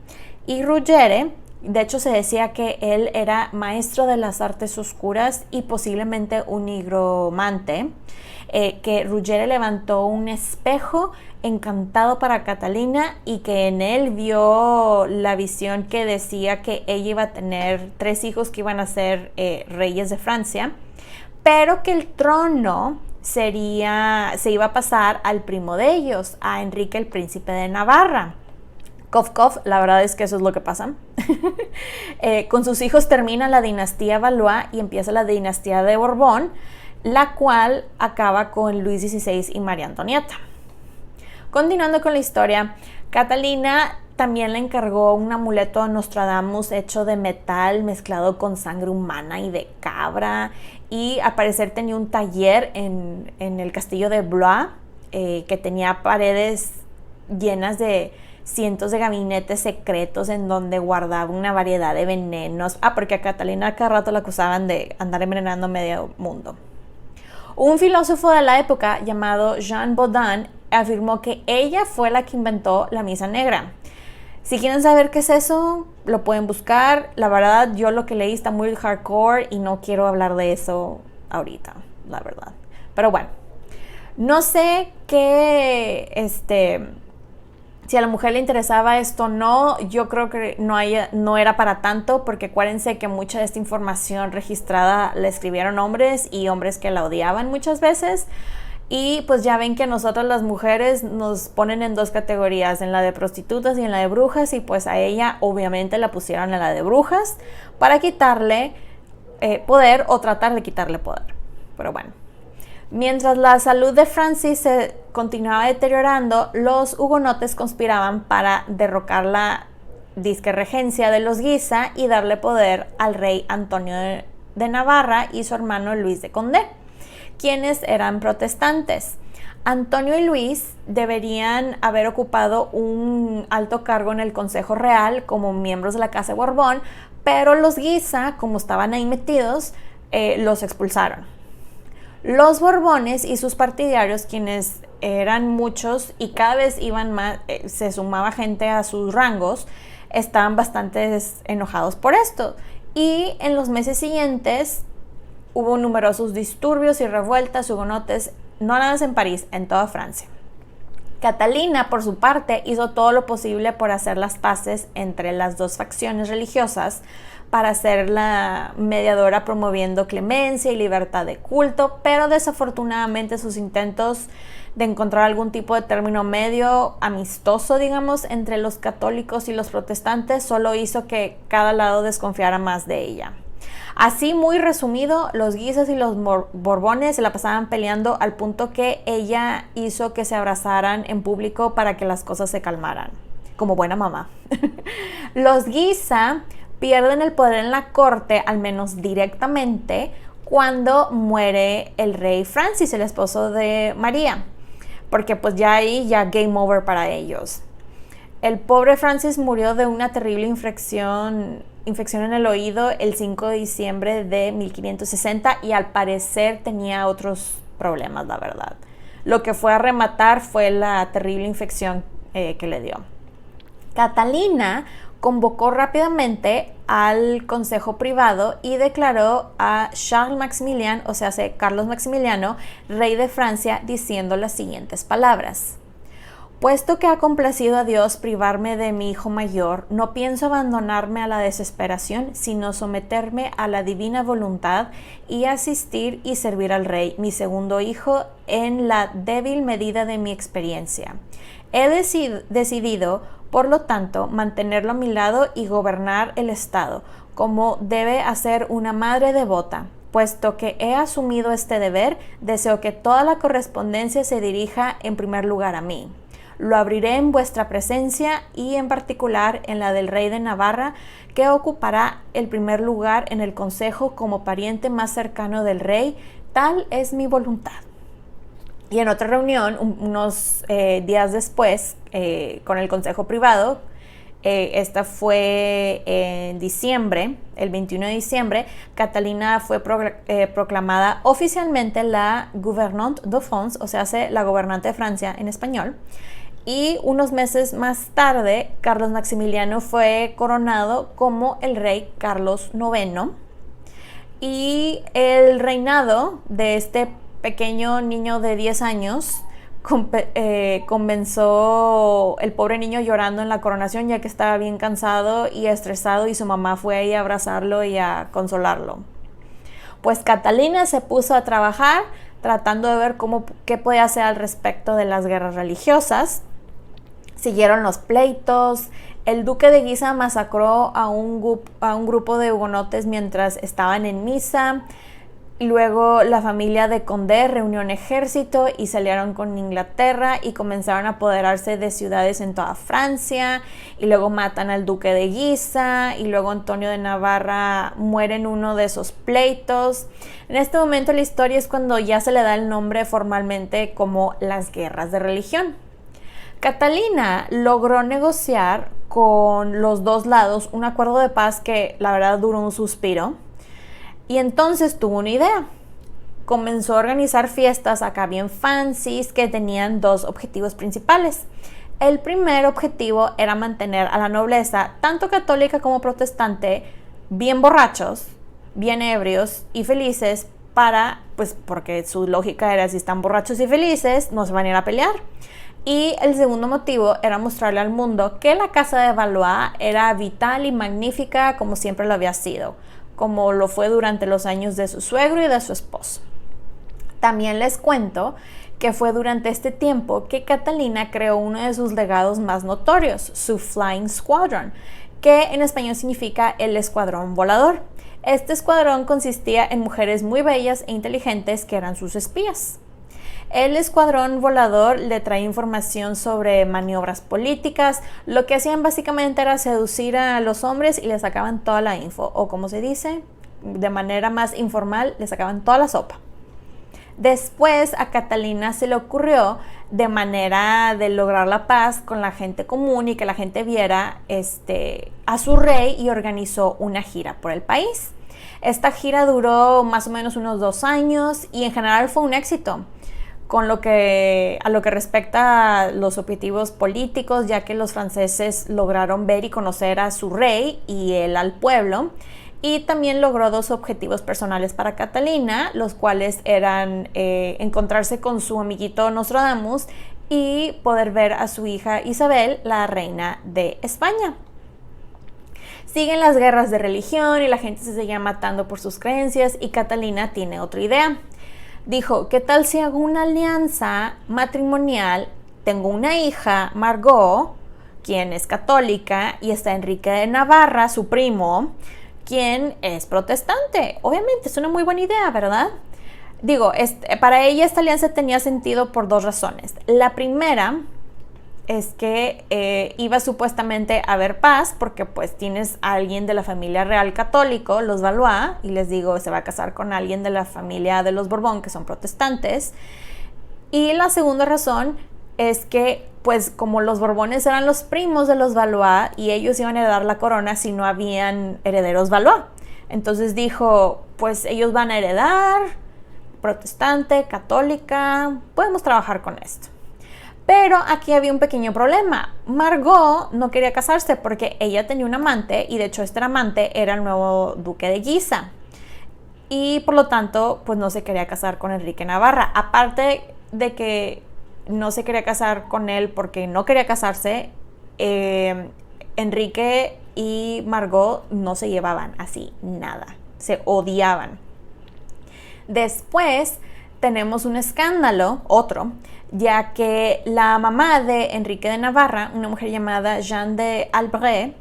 y Ruggiere, de hecho se decía que él era maestro de las artes oscuras y posiblemente un nigromante, que Ruggiere levantó un espejo encantado para Catalina y que en él vio la visión que decía que ella iba a tener 3 hijos que iban a ser reyes de Francia, pero que el trono se iba a pasar al primo de ellos, a Enrique el príncipe de Navarra. Cof, cof, la verdad es que eso es lo que pasa. Con sus hijos termina la dinastía Valois y empieza la dinastía de Borbón, la cual acaba con Luis XVI y María Antonieta. Continuando con la historia, Catalina también le encargó un amuleto a Nostradamus hecho de metal mezclado con sangre humana y de cabra, y al parecer tenía un taller en el castillo de Blois que tenía paredes llenas de cientos de gabinetes secretos en donde guardaba una variedad de venenos. Porque a Catalina cada rato la acusaban de andar envenenando medio mundo. Un filósofo de la época llamado Jean Bodin afirmó que ella fue la que inventó la misa negra. Si quieren saber qué es eso, lo pueden buscar. La verdad, yo lo que leí está muy hardcore y no quiero hablar de eso ahorita, la verdad. Pero bueno, no sé qué, si a la mujer le interesaba esto o no. Yo creo que no era para tanto, porque acuérdense que mucha de esta información registrada la escribieron hombres y hombres que la odiaban muchas veces. Y pues ya ven que nosotras las mujeres nos ponen en 2 categorías, en la de prostitutas y en la de brujas, y pues a ella obviamente la pusieron en la de brujas para quitarle poder o tratar de quitarle poder. Pero bueno, mientras la salud de Francis se continuaba deteriorando, los hugonotes conspiraban para derrocarla disque regencia de los Guisa y darle poder al rey Antonio de Navarra y su hermano Luis de Condé, quienes eran protestantes. Antonio y Luis deberían haber ocupado un alto cargo en el Consejo Real como miembros de la Casa de Borbón, pero los Guisa, como estaban ahí metidos, los expulsaron. Los Borbones y sus partidarios, quienes eran muchos y cada vez iban más, se sumaba gente a sus rangos, estaban bastante enojados por esto. Y en los meses siguientes hubo numerosos disturbios y revueltas hugonotes, no nada más en París, en toda Francia. Catalina, por su parte, hizo todo lo posible por hacer las paces entre las dos facciones religiosas, para ser la mediadora promoviendo clemencia y libertad de culto, pero desafortunadamente sus intentos de encontrar algún tipo de término medio amistoso, digamos, entre los católicos y los protestantes, solo hizo que cada lado desconfiara más de ella. Así, muy resumido, los Guises y los Borbones se la pasaban peleando al punto que ella hizo que se abrazaran en público para que las cosas se calmaran, como buena mamá. Los Guisa pierden el poder en la corte, al menos directamente, cuando muere el rey Francis, el esposo de María, porque pues ya ahí ya game over para ellos. El pobre Francis murió de una terrible infección en el oído el 5 de diciembre de 1560 y al parecer tenía otros problemas, la verdad. Lo que fue a rematar fue la terrible infección que le dio. Catalina convocó rápidamente al Consejo Privado y declaró a Charles Maximilien, o sea, Carlos Maximiliano, rey de Francia, diciendo las siguientes palabras: puesto que ha complacido a Dios privarme de mi hijo mayor, no pienso abandonarme a la desesperación, sino someterme a la divina voluntad y asistir y servir al rey, mi segundo hijo, en la débil medida de mi experiencia. He decidido, por lo tanto, mantenerlo a mi lado y gobernar el Estado, como debe hacer una madre devota. Puesto que he asumido este deber, deseo que toda la correspondencia se dirija en primer lugar a mí. Lo abriré en vuestra presencia y en particular en la del rey de Navarra, que ocupará el primer lugar en el consejo como pariente más cercano del rey. Tal es mi voluntad. Y en otra reunión, unos días después, con el Consejo Privado, esta fue en diciembre, el 21 de diciembre, Catalina fue proclamada oficialmente la Gouvernante de France, o sea, la gobernante de Francia en español. Y unos meses más tarde, Carlos Maximiliano fue coronado como el rey Carlos IX. Y el reinado de este pequeño niño de 10 años comenzó el pobre niño llorando en la coronación, ya que estaba bien cansado y estresado, y su mamá fue ahí a abrazarlo y a consolarlo. Pues Catalina se puso a trabajar tratando de ver qué podía hacer al respecto de las guerras religiosas. Siguieron los pleitos. El duque de Guisa masacró a un grupo de hugonotes mientras estaban en misa. Luego la familia de Condé reunió un ejército y salieron con Inglaterra y comenzaron a apoderarse de ciudades en toda Francia, y luego matan al duque de Guisa, y luego Antonio de Navarra muere en uno de esos pleitos. En este momento la historia es cuando ya se le da el nombre formalmente como las guerras de religión. Catalina logró negociar con los dos lados un acuerdo de paz que la verdad duró un suspiro. Y entonces tuvo una idea. Comenzó a organizar fiestas acá bien fancies que tenían dos objetivos principales. El primer objetivo era mantener a la nobleza, tanto católica como protestante, bien borrachos, bien ebrios y felices porque su lógica era: si están borrachos y felices, no se van a ir a pelear. Y el segundo motivo era mostrarle al mundo que la casa de Valois era vital y magnífica como siempre lo había sido, como lo fue durante los años de su suegro y de su esposo. También les cuento que fue durante este tiempo que Catalina creó uno de sus legados más notorios, su Flying Squadron, que en español significa el escuadrón volador. Este escuadrón consistía en mujeres muy bellas e inteligentes que eran sus espías. El escuadrón volador le traía información sobre maniobras políticas. Lo que hacían básicamente era seducir a los hombres y les sacaban toda la info, o como se dice, de manera más informal, les sacaban toda la sopa. Después a Catalina se le ocurrió, de manera de lograr la paz con la gente común y que la gente viera a su rey, y organizó una gira por el país. Esta gira duró más o menos unos 2 años y en general fue un éxito a lo que respecta a los objetivos políticos, ya que los franceses lograron ver y conocer a su rey y él al pueblo. Y también logró 2 objetivos personales para Catalina, los cuales eran encontrarse con su amiguito Nostradamus y poder ver a su hija Isabel, la reina de España. Siguen las guerras de religión y la gente se seguía matando por sus creencias, y Catalina tiene otra idea. Dijo, ¿qué tal si hago una alianza matrimonial? Tengo una hija, Margot, quien es católica, y está Enrique de Navarra, su primo, quien es protestante. Obviamente es una muy buena idea, ¿verdad? Digo, para ella esta alianza tenía sentido por 2 razones. La primera es que iba supuestamente a haber paz, porque pues tienes a alguien de la familia real católico, los Valois, y les digo, se va a casar con alguien de la familia de los Borbón, que son protestantes. Y la segunda razón es que pues como los Borbones eran los primos de los Valois y ellos iban a heredar la corona si no habían herederos Valois, entonces dijo, pues ellos van a heredar, protestante, católica, podemos trabajar con esto. Pero aquí había un pequeño problema. Margot no quería casarse porque ella tenía un amante, y de hecho este amante era el nuevo duque de Guisa, y por lo tanto pues no se quería casar con Enrique Navarra. Aparte de que no se quería casar con él porque no quería casarse, Enrique y Margot no se llevaban así nada, se odiaban. Después tenemos un escándalo, otro, ya que la mamá de Enrique de Navarra, una mujer llamada Jeanne d'Albret,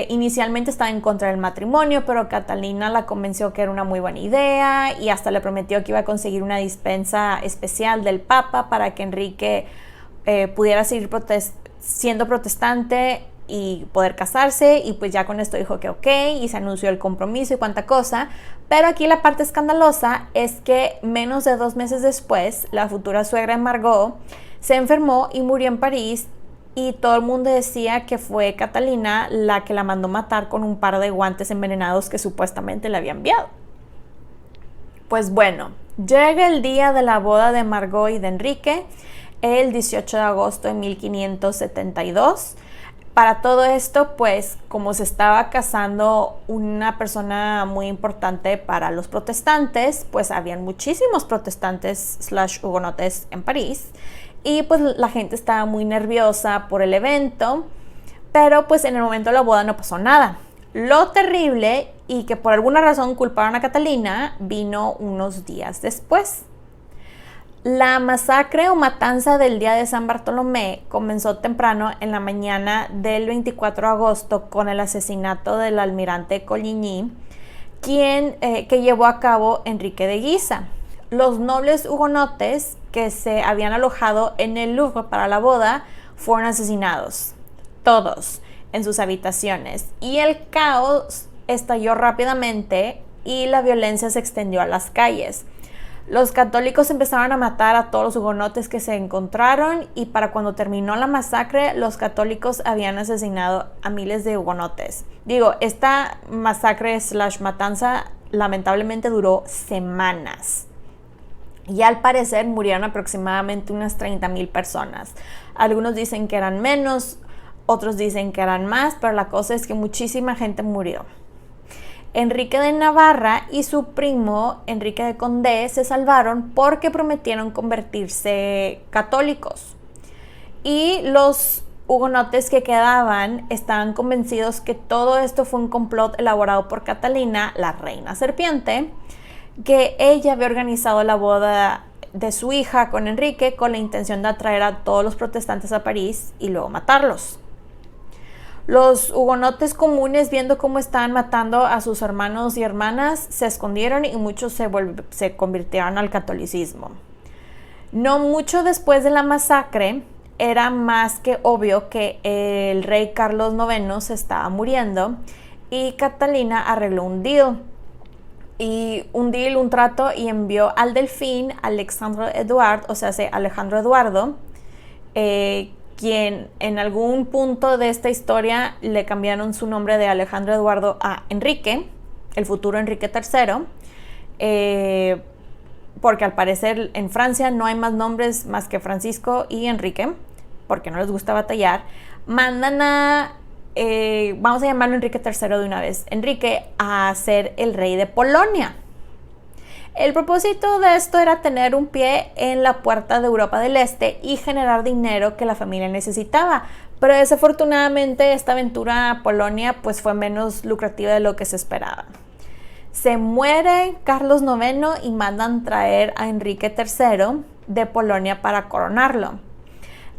inicialmente estaba en contra del matrimonio, pero Catalina la convenció que era una muy buena idea y hasta le prometió que iba a conseguir una dispensa especial del Papa para que Enrique pudiera seguir siendo protestante y poder casarse, y pues ya con esto dijo que ok, y se anunció el compromiso y cuánta cosa. Pero aquí la parte escandalosa es que menos de 2 meses después, la futura suegra de Margot se enfermó y murió en París, y todo el mundo decía que fue Catalina la que la mandó matar con un par de guantes envenenados que supuestamente le había enviado. Pues bueno, llega el día de la boda de Margot y de Enrique, el 18 de agosto de 1572. Para todo esto, pues como se estaba casando una persona muy importante para los protestantes, pues habían muchísimos protestantes / hugonotes en París, y pues la gente estaba muy nerviosa por el evento, pero pues en el momento de la boda no pasó nada. Lo terrible, y que por alguna razón culparon a Catalina, vino unos días después. La masacre o matanza del día de San Bartolomé comenzó temprano en la mañana del 24 de agosto con el asesinato del almirante Coligny, que llevó a cabo Enrique de Guisa. Los nobles hugonotes que se habían alojado en el Louvre para la boda fueron asesinados, todos, en sus habitaciones, y el caos estalló rápidamente y la violencia se extendió a las calles. Los católicos empezaron a matar a todos los hugonotes que se encontraron, y para cuando terminó la masacre, los católicos habían asesinado a miles de hugonotes. Digo, esta masacre / matanza lamentablemente duró semanas. Y al parecer murieron aproximadamente unas 30,000 personas. Algunos dicen que eran menos, otros dicen que eran más, pero la cosa es que muchísima gente murió. Enrique de Navarra y su primo Enrique de Condé se salvaron porque prometieron convertirse católicos. Y los hugonotes que quedaban estaban convencidos que todo esto fue un complot elaborado por Catalina, la reina serpiente, que ella había organizado la boda de su hija con Enrique con la intención de atraer a todos los protestantes a París y luego matarlos. Los hugonotes comunes, viendo cómo estaban matando a sus hermanos y hermanas, se escondieron y muchos se convirtieron al catolicismo. No mucho después de la masacre, era más que obvio que el rey Carlos IX se estaba muriendo y Catalina arregló un deal. Un trato, y envió al delfín Alejandro Eduardo, quien en algún punto de esta historia le cambiaron su nombre de Alejandro Eduardo a Enrique, el futuro Enrique III, porque al parecer en Francia no hay más nombres más que Francisco y Enrique, porque no les gusta batallar. Mandan a, vamos a llamarlo Enrique III de una vez, Enrique a ser el rey de Polonia. El propósito de esto era tener un pie en la puerta de Europa del Este y generar dinero que la familia necesitaba, pero desafortunadamente esta aventura a Polonia pues fue menos lucrativa de lo que se esperaba. Se muere Carlos IX y mandan traer a Enrique III de Polonia para coronarlo.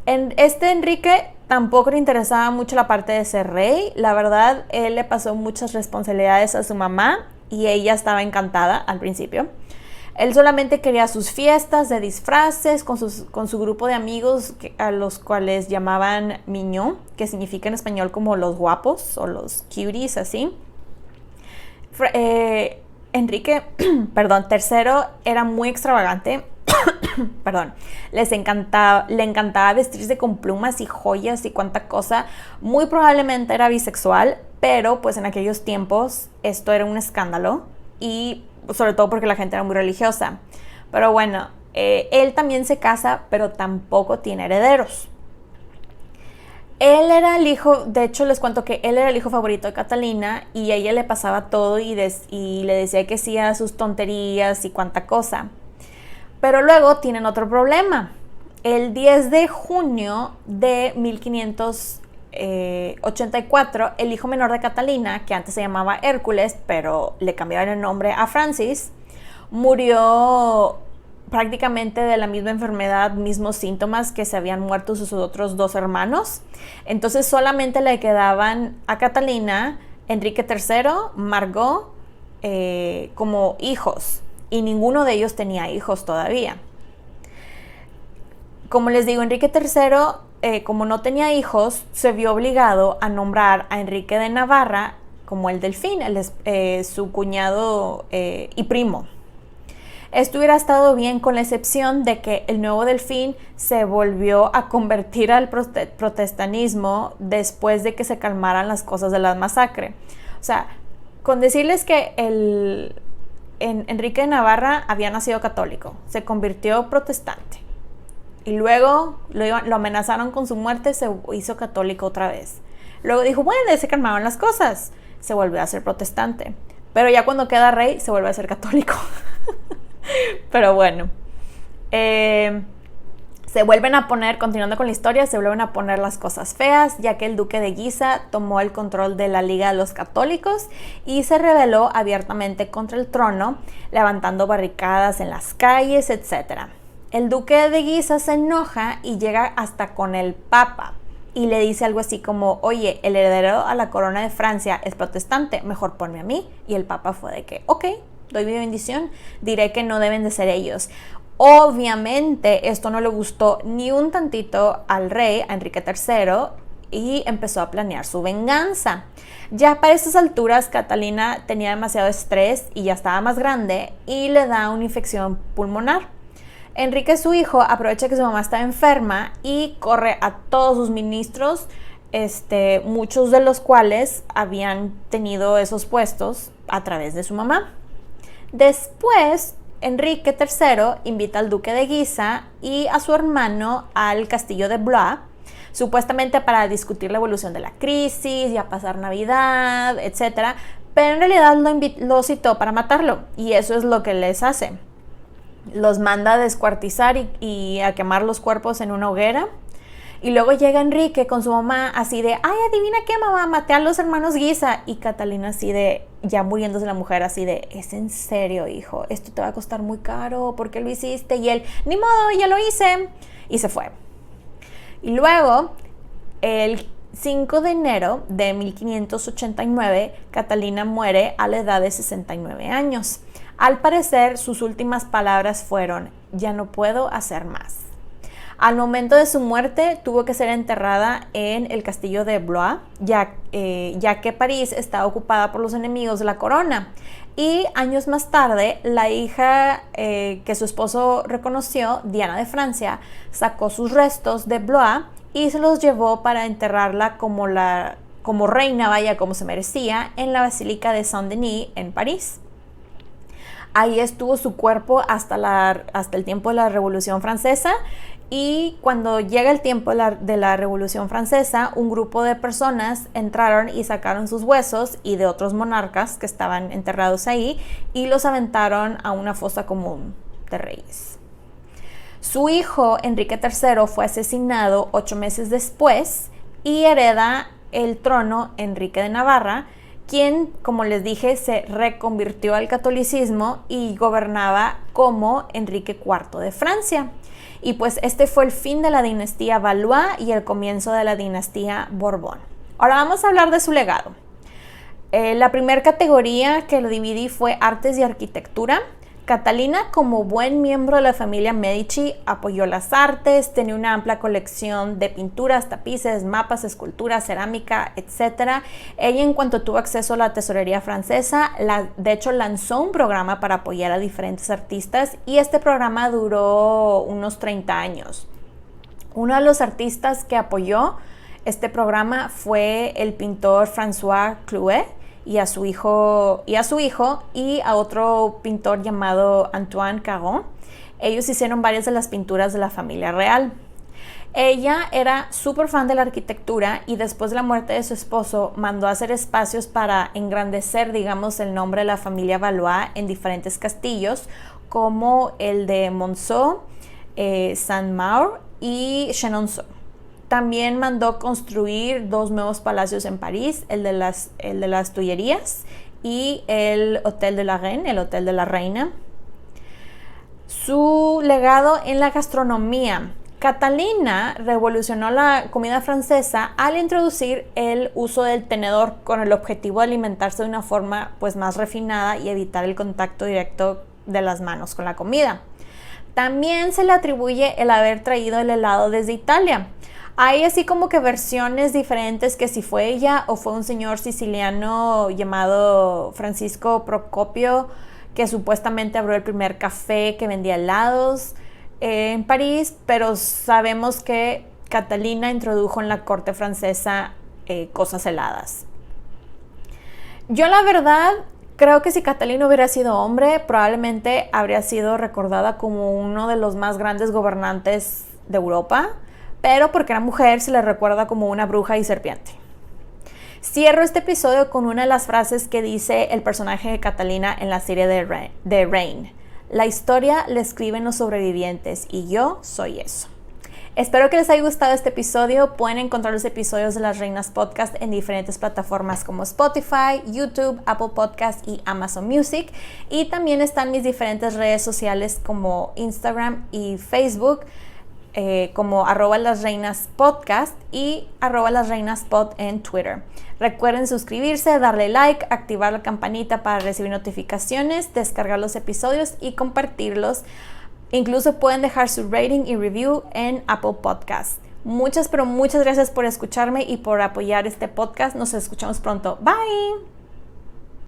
Enrique tampoco le interesaba mucho la parte de ser rey. La verdad, él le pasó muchas responsabilidades a su mamá y ella estaba encantada al principio. Él solamente quería sus fiestas de disfraces con su grupo de amigos, a los cuales llamaban mignons, que significa en español como los guapos o los cuties, así. Enrique III era muy extravagante. Le encantaba vestirse con plumas y joyas y cuánta cosa. Muy probablemente era bisexual, pero pues en aquellos tiempos esto era un escándalo, y sobre todo porque la gente era muy religiosa. Pero bueno, él también se casa, pero tampoco tiene herederos. Él era el hijo, de hecho les cuento que él era el hijo favorito de Catalina, y a ella le pasaba todo y le decía que sí a sus tonterías y cuánta cosa. Pero luego tienen otro problema. El 10 de junio de 1584, el hijo menor de Catalina, que antes se llamaba Hércules, pero le cambiaron el nombre a Francis, murió prácticamente de la misma enfermedad, mismos síntomas que se habían muerto sus otros dos hermanos. Entonces solamente le quedaban a Catalina, Enrique III, Margot, como hijos. Y ninguno de ellos tenía hijos todavía. Como les digo, Enrique III, como no tenía hijos, se vio obligado a nombrar a Enrique de Navarra como el delfín, su cuñado y primo. Esto hubiera estado bien con la excepción de que el nuevo delfín se volvió a convertir al protestantismo después de que se calmaran las cosas de la masacre. O sea, con decirles que Enrique de Navarra había nacido católico, se convirtió protestante y luego lo amenazaron con su muerte, se hizo católico otra vez. Luego dijo, bueno, se calmaron las cosas, se volvió a ser protestante, pero ya cuando queda rey se vuelve a ser católico. Pero bueno, se vuelven a poner, continuando con la historia, se vuelven a poner las cosas feas, ya que el duque de Guisa tomó el control de la Liga de los Católicos y se rebeló abiertamente contra el trono, levantando barricadas en las calles, etc. El duque de Guisa se enoja y llega hasta con el Papa y le dice algo así como, oye, el heredero a la corona de Francia es protestante, mejor ponme a mí. Y el Papa fue de que, ok, doy mi bendición, diré que no deben de ser ellos. Obviamente esto no le gustó ni un tantito al rey, a Enrique III, y empezó a planear su venganza. Ya para estas alturas Catalina tenía demasiado estrés y ya estaba más grande y le da una infección pulmonar. Enrique, su hijo, aprovecha que su mamá está enferma y corre a todos sus ministros, muchos de los cuales habían tenido esos puestos a través de su mamá. Después, Enrique III invita al duque de Guisa y a su hermano al castillo de Blois, supuestamente para discutir la evolución de la crisis y a pasar Navidad, etc. Pero en realidad lo citó para matarlo, y eso es lo que les hace. Los manda a descuartizar y a quemar los cuerpos en una hoguera. Y luego llega Enrique con su mamá así de, ay, adivina qué, mamá, maté a los hermanos Guisa. Y Catalina así de, ya muriéndose la mujer, así de, es en serio, hijo, esto te va a costar muy caro, ¿por qué lo hiciste? Y él, ni modo, ya lo hice. Y se fue. Y luego, el 5 de enero de 1589, Catalina muere a la edad de 69 años. Al parecer, sus últimas palabras fueron: ya no puedo hacer más. Al momento de su muerte, tuvo que ser enterrada en el castillo de Blois, ya que París estaba ocupada por los enemigos de la corona. Y años más tarde, la hija que su esposo reconoció, Diana de Francia, sacó sus restos de Blois y se los llevó para enterrarla como reina, vaya, como se merecía, en la Basílica de Saint-Denis en París. Ahí estuvo su cuerpo hasta el tiempo de la Revolución Francesa. Y cuando llega el tiempo de la Revolución Francesa, un grupo de personas entraron y sacaron sus huesos y de otros monarcas que estaban enterrados ahí y los aventaron a una fosa común de reyes. Su hijo, Enrique III, fue asesinado 8 meses después y hereda el trono Enrique de Navarra, quien, como les dije, se reconvirtió al catolicismo y gobernaba como Enrique IV de Francia. Y pues este fue el fin de la dinastía Valois y el comienzo de la dinastía Borbón. Ahora vamos a hablar de su legado. La primera categoría que lo dividí fue artes y arquitectura. Catalina, como buen miembro de la familia Medici, apoyó las artes, tenía una amplia colección de pinturas, tapices, mapas, esculturas, cerámica, etc. Ella, en cuanto tuvo acceso a la tesorería francesa, de hecho lanzó un programa para apoyar a diferentes artistas y este programa duró unos 30 años. Uno de los artistas que apoyó este programa fue el pintor François Clouet, y a su hijo y a otro pintor llamado Antoine Caron. Ellos hicieron varias de las pinturas de la familia real. Ella era súper fan de la arquitectura y después de la muerte de su esposo mandó a hacer espacios para engrandecer, digamos, el nombre de la familia Valois en diferentes castillos como el de Monceau, Saint-Maur y Chenonceau. También mandó construir 2 nuevos palacios en París, el de las Tullerías y el Hotel de la Reine, el Hotel de la Reina. Su legado en la gastronomía. Catalina revolucionó la comida francesa al introducir el uso del tenedor con el objetivo de alimentarse de una forma pues más refinada y evitar el contacto directo de las manos con la comida. También se le atribuye el haber traído el helado desde Italia. Hay así como que versiones diferentes que si fue ella o fue un señor siciliano llamado Francisco Procopio que supuestamente abrió el primer café que vendía helados en París, pero sabemos que Catalina introdujo en la corte francesa cosas heladas. Yo la verdad creo que si Catalina hubiera sido hombre, probablemente habría sido recordada como uno de los más grandes gobernantes de Europa, pero porque era mujer se le recuerda como una bruja y serpiente. Cierro este episodio con una de las frases que dice el personaje de Catalina en la serie de Reign. La historia la escriben los sobrevivientes y yo soy eso. Espero que les haya gustado este episodio. Pueden encontrar los episodios de Las Reinas Podcast en diferentes plataformas como Spotify, YouTube, Apple Podcast y Amazon Music. Y también están mis diferentes redes sociales como Instagram y Facebook, como @lasreinaspodcast y @lasreinaspod en Twitter. Recuerden suscribirse, darle like, activar la campanita para recibir notificaciones, descargar los episodios y compartirlos. Incluso pueden dejar su rating y review en Apple Podcast. Muchas gracias por escucharme y por apoyar este podcast. Nos escuchamos pronto. Bye.